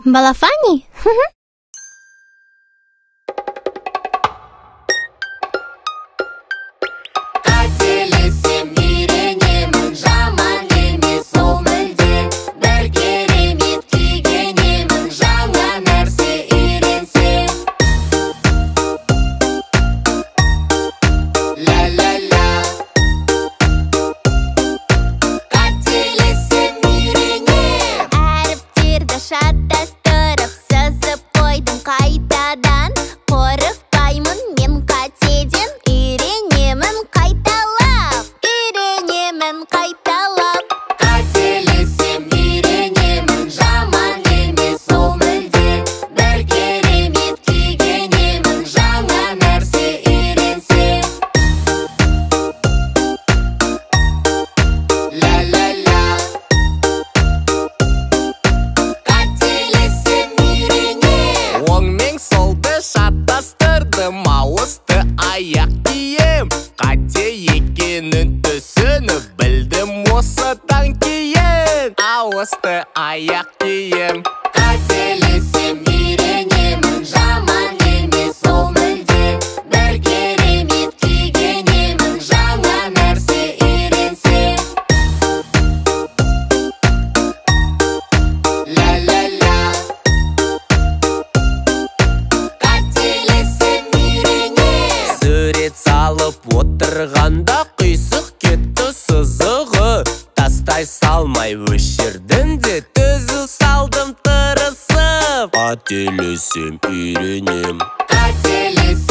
Балафани? Қателесем үйренемін, жаман емес ол мүлде. Бір керемет күйгенемін, жаңа нәрсе үйренсем. Ля-ля-ля. Қателесем үйренем. Әріптерді шатастырып, сызып қойдым қайтадан. Қорықпаймын мен қатеден, үйренемін қайталап. Үйренемін қайталап. Қателесем үйренемін, жаман емес ол мүлде. Бір керемет күйгенемін, жаңа нәрсе үйренсем. Ля-ля-ля. Қателесем үйренем. Оң мен солды шатастырдым, ауысты аяқ кием. Қате екенін түсініп білдім осыдан кейін. Ауысты аяқ кием. Қателесем үйренемін, жаман емес ол мүлде. Бір керемет күйгенемін, жаңа нәрсе үйренсем. Ля-ля-ля. Қателесем үйренем. Сурет салып отырғанда қисық кетті сызығы. Тастай салмай өшірдім де түзу салдым тырысып. Қателесем үйренем. Қателесем